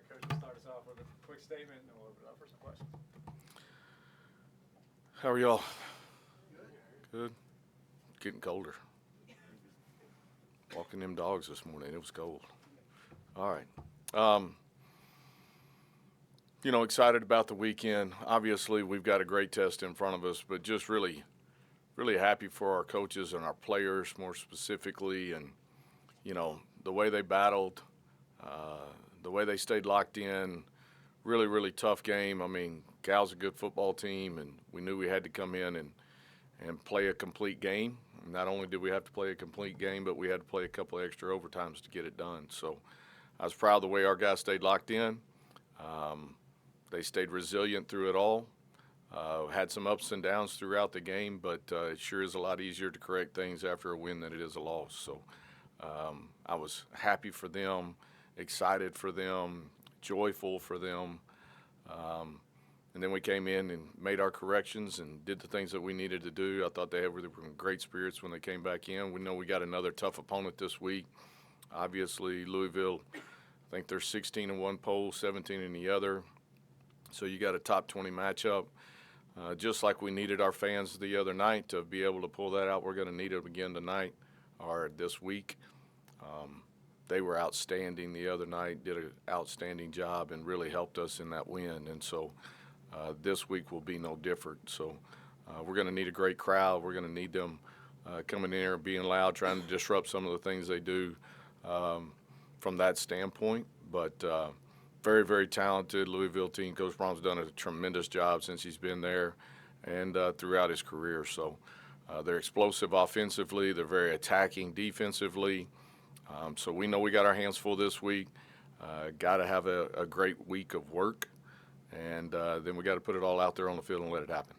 Coach, will start us off with a quick statement, and we'll open it up for some questions. How are y'all? Good. Getting colder. Walking them dogs this morning, it was cold. All right. Excited about the weekend. Obviously, we've got a great test in front of us, but just really, really happy for our coaches and our players more specifically, and the way they battled, the way they stayed locked in. Really, really tough game. I mean, Cal's a good football team, and we knew we had to come in and play a complete game. Not only did we have to play a complete game, but we had to play a couple of extra overtimes to get it done. So I was proud of the way our guys stayed locked in. They stayed resilient through it all. Had some ups and downs throughout the game, but it sure is a lot easier to correct things after a win than it is a loss. So I was happy for them, excited for them, joyful for them. And then we came in and made our corrections and did the things that we needed to do. I thought they were in great spirits when they came back in. We know we got another tough opponent this week. Obviously, Louisville, I think they're 16 in one poll, 17 in the other. So you got a top 20 matchup. Just like we needed our fans the other night to be able to pull that out, we're going to need it again tonight or this week. They were outstanding the other night, did an outstanding job, and really helped us in that win. And so this week will be no different. So we're going to need a great crowd. We're going to need them coming in here and being loud, trying to disrupt some of the things they do from that standpoint. But very, very talented Louisville team. Coach Brom's done a tremendous job since he's been there and throughout his career. So they're explosive offensively. They're very attacking defensively. So we know we got our hands full this week. Got to have a great week of work. And then we got to put it all out there on the field and let it happen.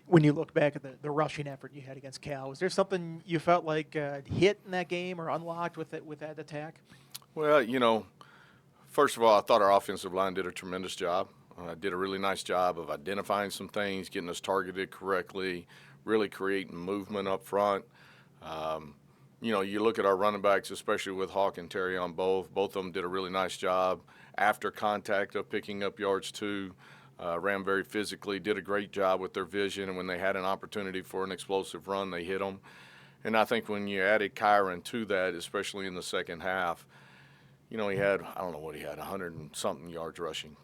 When you look back at the rushing effort you had against Cal, was there something you felt like hit in that game or unlocked with that attack? Well, first of all, I thought our offensive line did a tremendous job. Did a really nice job of identifying some things, getting us targeted correctly, really creating movement up front. You look at our running backs, especially with Hawk and Terry on both. Both of them did a really nice job after contact of picking up yards too. Ran very physically, did a great job with their vision, and when they had an opportunity for an explosive run, they hit them. And I think when you added Kyron to that, especially in the second half, he had, I don't know what he had, 100 and something yards rushing.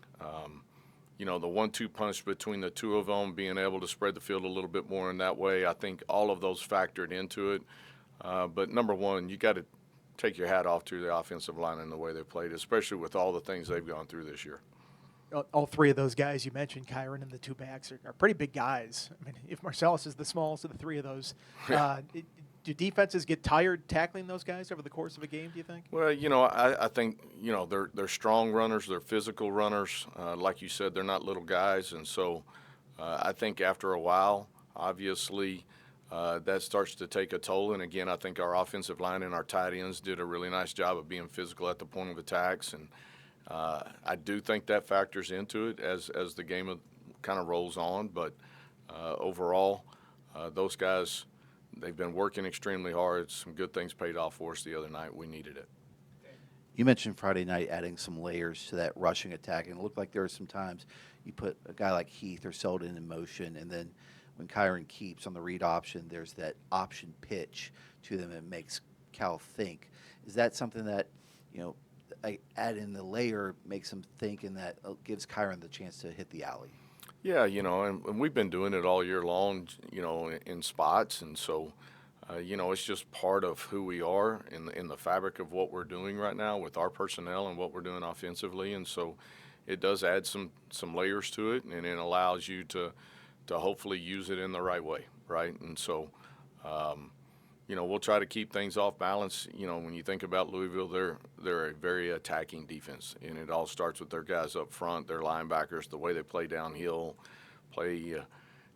The 1-2 punch between the two of them, being able to spread the field a little bit more in that way, I think all of those factored into it. But number one, you got to take your hat off to the offensive line and the way they played, especially with all the things they've gone through this year. All three of those guys you mentioned, Kyron and the two backs, are pretty big guys. I mean, if Marcellus is the smallest of the three of those, do defenses get tired tackling those guys over the course of a game, do you think? Well, I think, they're strong runners. They're physical runners. Like you said, they're not little guys. And so I think after a while, obviously, that starts to take a toll. And, again, I think our offensive line and our tight ends did a really nice job of being physical at the point of attacks. And I do think that factors into it as the game kind of rolls on. But overall, those guys, they've been working extremely hard. Some good things paid off for us the other night. We needed it. You mentioned Friday night adding some layers to that rushing attack, and it looked like there were some times you put a guy like Heath or Selden in motion, and then when Kyron keeps on the read option, there's that option pitch to them and makes Cal think. Is that something that, add in the layer makes them think, and that gives Kyron the chance to hit the alley? Yeah, and we've been doing it all year long, in spots. And so, it's just part of who we are in the fabric of what we're doing right now with our personnel and what we're doing offensively. And so it does add some layers to it, and it allows you to hopefully use it in the right way, right? And so, we'll try to keep things off balance. When you think about Louisville, they're a very attacking defense, and it all starts with their guys up front, their linebackers, the way they play downhill, play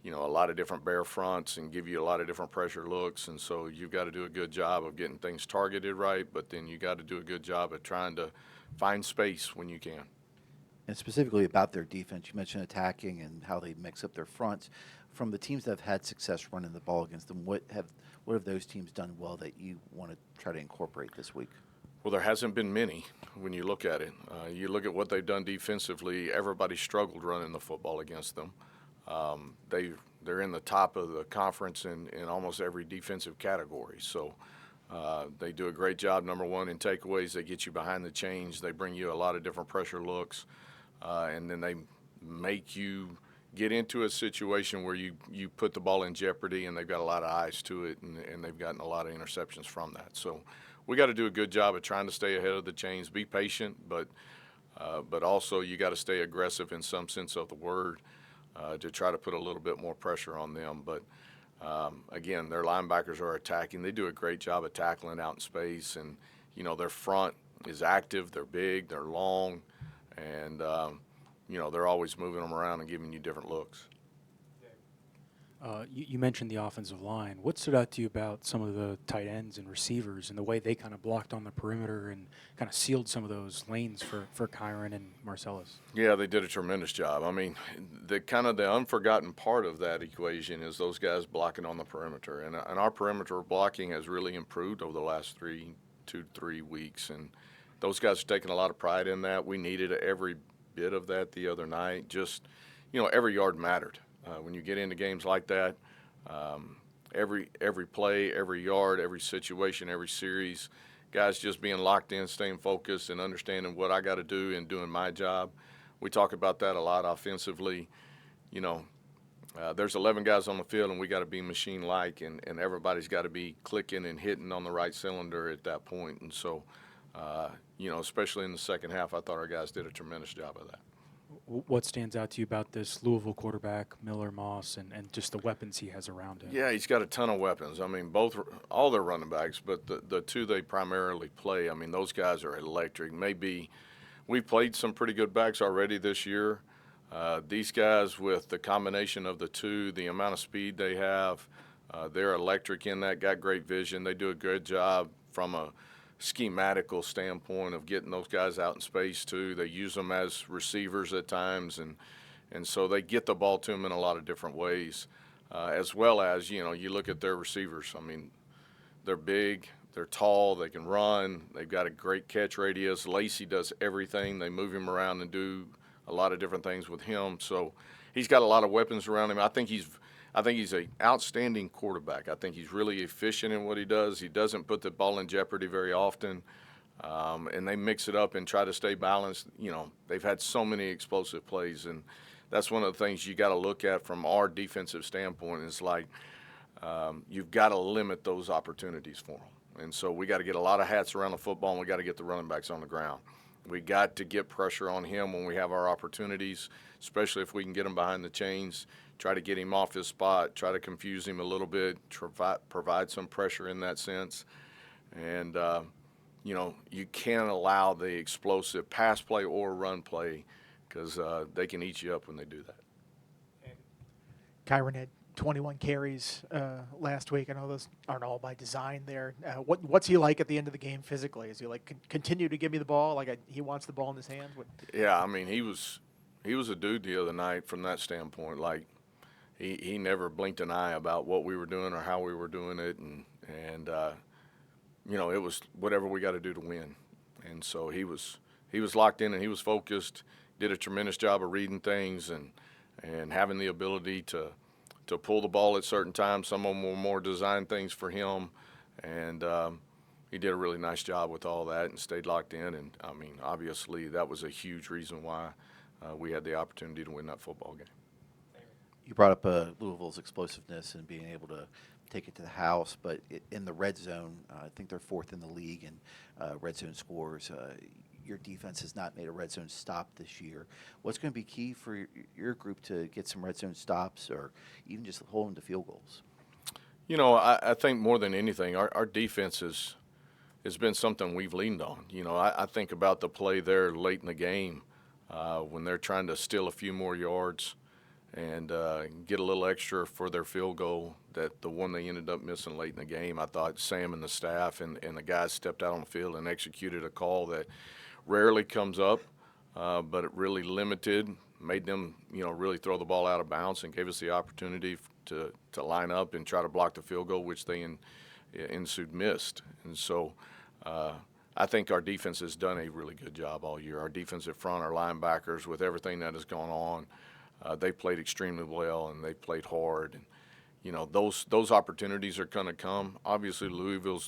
a lot of different bear fronts and give you a lot of different pressure looks. And so you've got to do a good job of getting things targeted right, but then you got to do a good job of trying to find space when you can. And specifically about their defense, you mentioned attacking and how they mix up their fronts. From the teams that have had success running the ball against them, what have those teams done well that you want to try to incorporate this week? Well, there hasn't been many when you look at it. You look at what they've done defensively, everybody struggled running the football against them. They're in the top of the conference in almost every defensive category. So they do a great job, number one, in takeaways. They get you behind the chains. They bring you a lot of different pressure looks. And then they make you get into a situation where you put the ball in jeopardy, and they've got a lot of eyes to it, and they've gotten a lot of interceptions from that. So we got to do a good job of trying to stay ahead of the chains, be patient, but also you got to stay aggressive in some sense of the word to try to put a little bit more pressure on them. But again, their linebackers are attacking. They do a great job of tackling out in space, and their front is active. They're big, they're long, and they're always moving them around and giving you different looks. You mentioned the offensive line. What stood out to you about some of the tight ends and receivers and the way they kind of blocked on the perimeter and kind of sealed some of those lanes for Kyron and Marcellus? Yeah, they did a tremendous job. I mean, the unforgotten part of that equation is those guys blocking on the perimeter. And our perimeter blocking has really improved over the last 2 to 3 weeks. And those guys are taking a lot of pride in that. We needed every bit of that the other night. Just, every yard mattered. When you get into games like that, every play, every yard, every situation, every series, guys just being locked in, staying focused, and understanding what I got to do and doing my job. We talk about that a lot offensively. There's 11 guys on the field, and we got to be machine-like, and everybody's got to be clicking and hitting on the right cylinder at that point. And so, especially in the second half, I thought our guys did a tremendous job of that. What stands out to you about this Louisville quarterback, Miller Moss, and just the weapons he has around him? Yeah, he's got a ton of weapons. I mean, all their running backs, but the two they primarily play, I mean, those guys are electric. We've played some pretty good backs already this year. These guys, with the combination of the two, the amount of speed they have, they're electric in that, got great vision. They do a good job from a schematical standpoint of getting those guys out in space too. They use them as receivers at times, and so they get the ball to them in a lot of different ways, as well as, you look at their receivers. I mean, they're big, they're tall, they can run, they've got a great catch radius. Lacey does everything. They move him around and do a lot of different things with him. So he's got a lot of weapons around him. I think he's an outstanding quarterback. I think he's really efficient in what he does. He doesn't put the ball in jeopardy very often, and they mix it up and try to stay balanced. They've had so many explosive plays, and that's one of the things you got to look at from our defensive standpoint. Is like you've got to limit those opportunities for them, and so we got to get a lot of hats around the football, and we got to get the running backs on the ground. We got to get pressure on him when we have our opportunities, especially if we can get him behind the chains. Try to get him off his spot, try to confuse him a little bit, provide some pressure in that sense. And, you can't allow the explosive pass play or run play because they can eat you up when they do that. Kyron had 21 carries last week. I know those aren't all by design there. What's he like at the end of the game physically? Is he like, continue to give me the ball? Like he wants the ball in his hands? Yeah, I mean, he was a dude the other night from that standpoint. Like, he never blinked an eye about what we were doing or how we were doing it, and it was whatever we got to do to win. And so he was locked in and he was focused. Did a tremendous job of reading things and having the ability to pull the ball at certain times. Some of them were more designed things for him, and he did a really nice job with all that and stayed locked in. And I mean, obviously, that was a huge reason why we had the opportunity to win that football game. You brought up Louisville's explosiveness and being able to take it to the house, but in the red zone, I think they're fourth in the league in red zone scores. Your defense has not made a red zone stop this year. What's going to be key for your group to get some red zone stops or even just hold them to field goals? I think more than anything, our defense has been something we've leaned on. I think about the play there late in the game when they're trying to steal a few more yards and get a little extra for their field goal, that the one they ended up missing late in the game. I thought Sam and the staff and the guys stepped out on the field and executed a call that rarely comes up, but it really limited, made them, really throw the ball out of bounds and gave us the opportunity to line up and try to block the field goal, which they ensued missed. And so I I think our defense has done a really good job all year. Our defensive front, our linebackers, with everything that has gone on, they played extremely well and they played hard. And, you know, those opportunities are going to come. Obviously,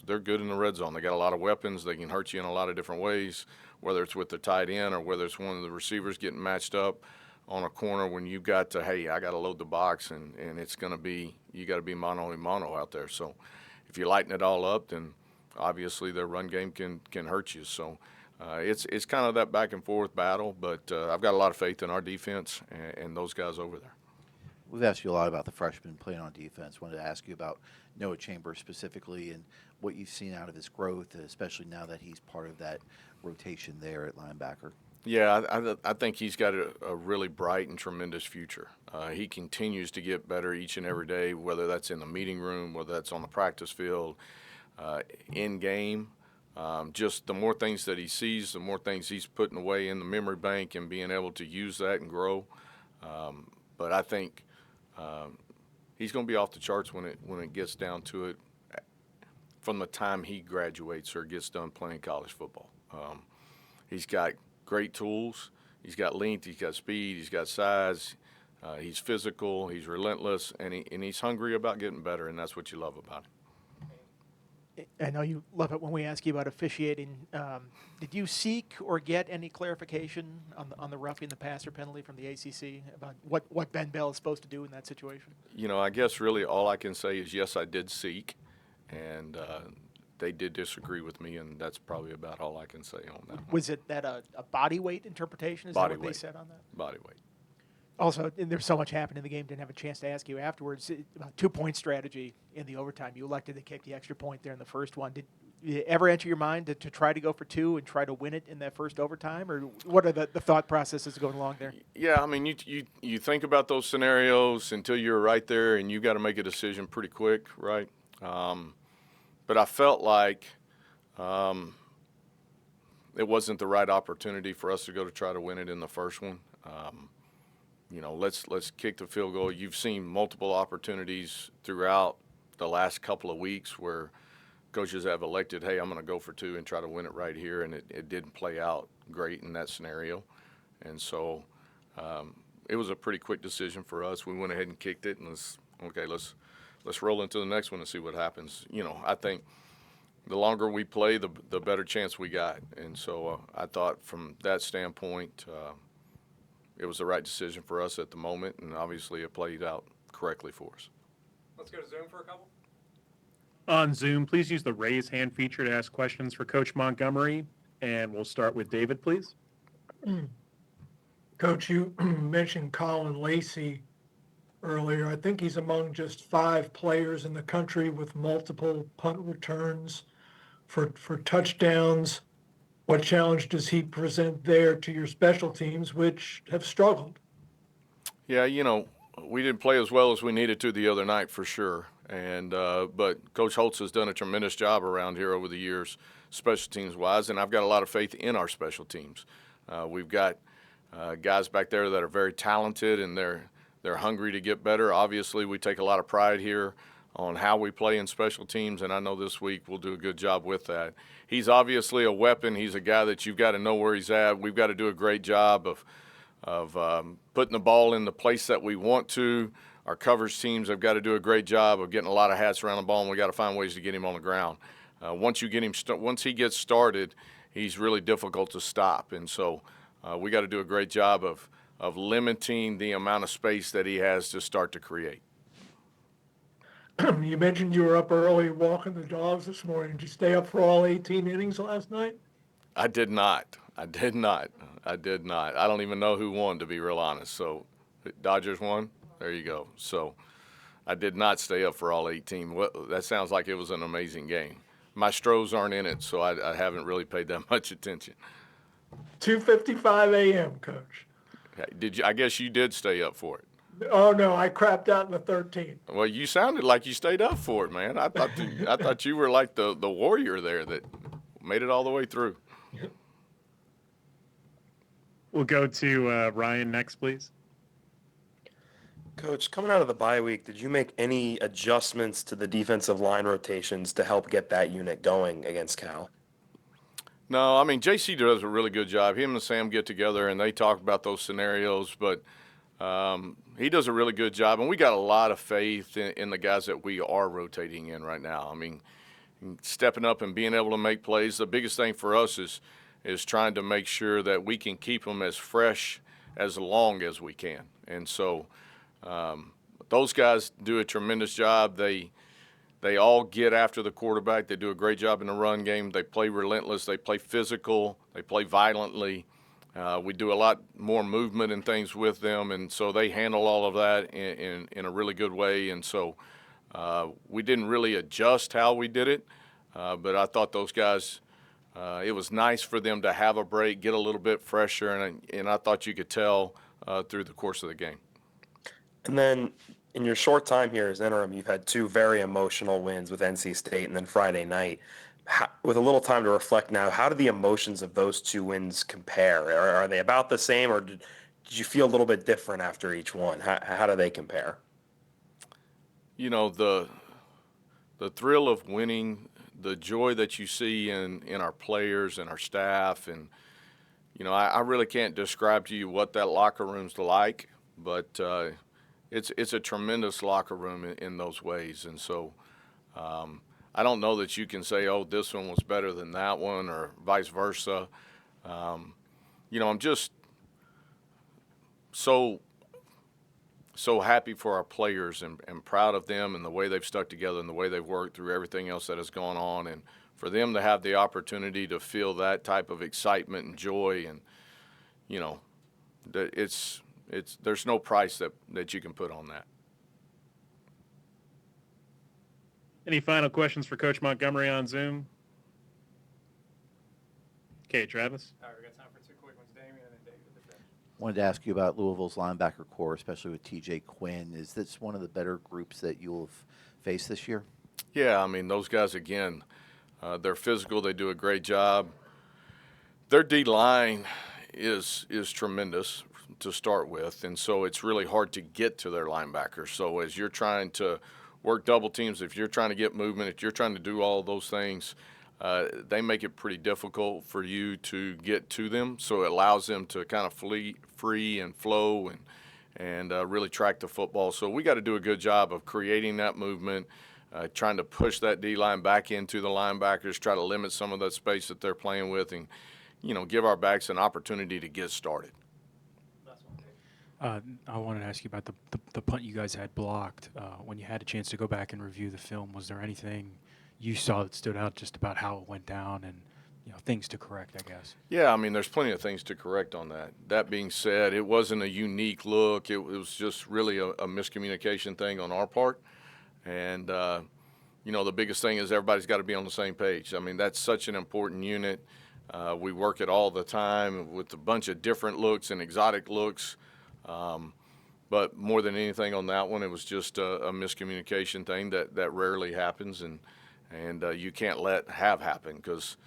they're good in the red zone. They got a lot of weapons. They can hurt you in a lot of different ways, whether it's with the tight end or whether it's one of the receivers getting matched up on a corner when you've got to, hey, I got to load the box, and it's going to be, you got to be mano a mano out there. So if you lighten it all up, then obviously their run game can hurt you. So it's kind of that back and forth battle, but I've got a lot of faith in our defense and those guys over there. We've asked you a lot about the freshman playing on defense. Wanted to ask you about Noah Chambers specifically and what you've seen out of his growth, especially now that he's part of that rotation there at linebacker. Yeah, I think he's got a really bright and tremendous future. He continues to get better each and every day, whether that's in the meeting room, whether that's on the practice field, in game. Just the more things that he sees, the more things he's putting away in the memory bank and being able to use that and grow. But I think he's going to be off the charts when it gets down to it from the time he graduates or gets done playing college football. He's got great tools. He's got length. He's got speed. He's got size. He's physical. He's relentless, and he's hungry about getting better, and that's what you love about him. I know you love it when we ask you about officiating. Did you seek or get any clarification on the roughing the passer penalty from the ACC about what Ben Bell is supposed to do in that situation? You know, I guess really all I can say is yes, I did seek, and they did disagree with me, and that's probably about all I can say on that. Was it that a body weight interpretation? Is Body that what they weight. said on that? Body weight. Also, and there's so much happened in the game, didn't have a chance to ask you afterwards about 2-point strategy in the overtime. You elected to kick the extra point there in the first one. Did it ever enter your mind to try to go for 2 and try to win it in that first overtime? Or what are the thought processes going along there? Yeah, I mean, you think about those scenarios until you're right there, and you got to make a decision pretty quick, right? But I felt like it wasn't the right opportunity for us to go to try to win it in the first one. You know, let's kick the field goal. You've seen multiple opportunities throughout the last couple of weeks where coaches have elected, hey, I'm going to go for 2 and try to win it right here, and it didn't play out great in that scenario. And so it was a pretty quick decision for us. We went ahead and kicked it, and let's roll into the next one and see what happens. You know, I think the longer we play, the better chance we got. And so I thought from that standpoint, it was the right decision for us at the moment, and obviously it played out correctly for us. Let's go to Zoom for a couple. On Zoom, please use the raise hand feature to ask questions for Coach Montgomery, and we'll start with David, please. Coach, you mentioned Colin Lacey earlier. I think he's among just 5 players in the country with multiple punt returns for touchdowns. What challenge does he present there to your special teams, which have struggled? Yeah, you know, we didn't play as well as we needed to the other night for sure. And but Coach Holtz has done a tremendous job around here over the years, special teams wise, and I've got a lot of faith in our special teams. We've got guys back there that are very talented, and they're hungry to get better. Obviously, we take a lot of pride here on how we play in special teams, and I know this week we'll do a good job with that. He's obviously a weapon. He's a guy that you've got to know where he's at. We've got to do a great job of putting the ball in the place that we want to. Our coverage teams have got to do a great job of getting a lot of hats around the ball, and we got to find ways to get him on the ground. Once he gets started, he's really difficult to stop, and so we got to do a great job of limiting the amount of space that he has to start to create. You mentioned you were up early walking the dogs this morning. Did you stay up for all 18 innings last night? I did not. I don't even know who won, to be real honest. So Dodgers won? There you go. So I did not stay up for all 18. That sounds like it was an amazing game. My Stros aren't in it, so I haven't really paid that much attention. 2:55 a.m., Coach. I guess you did stay up for it. Oh, no, I crapped out in the 13th. Well, you sounded like you stayed up for it, man. I thought you were like the warrior there that made it all the way through. We'll go to Ryan next, please. Coach, coming out of the bye week, did you make any adjustments to the defensive line rotations to help get that unit going against Cal? No, I mean, JC does a really good job. Him and Sam get together and they talk about those scenarios, but he does a really good job. And we got a lot of faith in the guys that we are rotating in right now. I mean, stepping up and being able to make plays. The biggest thing for us is trying to make sure that we can keep them as fresh as long as we can. And so those guys do a tremendous job. They all get after the quarterback. They do a great job in the run game. They play relentless. They play physical. They play violently. We do a lot more movement and things with them, and so they handle all of that in a really good way. And so we didn't really adjust how we did it, but I thought those guys, it was nice for them to have a break, get a little bit fresher, and I thought you could tell through the course of the game. And then in your short time here as interim, you've had 2 very emotional wins with NC State and then Friday night. With a little time to reflect now, how do the emotions of those 2 wins compare? Are they about the same, or did you feel a little bit different after each one? How do they compare? You know, the thrill of winning, the joy that you see in our players and our staff, and you know, I really can't describe to you what that locker room's like, but it's a tremendous locker room in those ways. And so I don't know that you can say, oh, this one was better than that one or vice versa. You know, I'm just so happy for our players and proud of them and the way they've stuck together and the way they've worked through everything else that has gone on. And for them to have the opportunity to feel that type of excitement and joy, and, you know, there's no price that you can put on that. Any final questions for Coach Montgomery on Zoom? Okay, Travis. All right, we got time for 2 quick ones. Damian and then David at the bench. Wanted to ask you about Louisville's linebacker core, especially with TJ Quinn. Is this one of the better groups that you'll have faced this year? Yeah, I mean, those guys, again, they're physical. They do a great job. Their D-line is tremendous to start with, and so it's really hard to get to their linebackers. So as you're trying to work double teams, if you're trying to get movement, if you're trying to do all of those things, they make it pretty difficult for you to get to them. So it allows them to kind of free and flow and really track the football. So we got to do a good job of creating that movement, trying to push that D-line back into the linebackers, try to limit some of that space that they're playing with, and, you know, give our backs an opportunity to get started. I wanted to ask you about the punt you guys had blocked. When you had a chance to go back and review the film, was there anything you saw that stood out just about how it went down and, you know, things to correct, I guess? Yeah, I mean, there's plenty of things to correct on that. That being said, it wasn't a unique look. It was just really a miscommunication thing on our part. And, you know, the biggest thing is everybody's got to be on the same page. I mean, that's such an important unit. We work it all the time with a bunch of different looks and exotic looks. But more than anything on that one, it was just a miscommunication thing that rarely happens, and you can't let happen, because,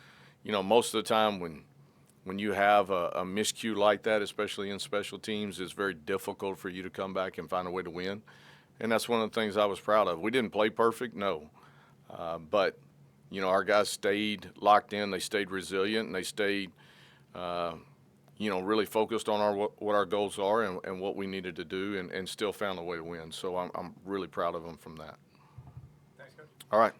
you know, most of the time when you have a miscue like that, especially in special teams, it's very difficult for you to come back and find a way to win. And that's one of the things I was proud of. We didn't play perfect, no, but, you know, our guys stayed locked in, they stayed resilient, and they stayed you know, really focused on what our goals are and what we needed to do, and still found a way to win. So I'm really proud of them from that. Thanks, Coach. All right.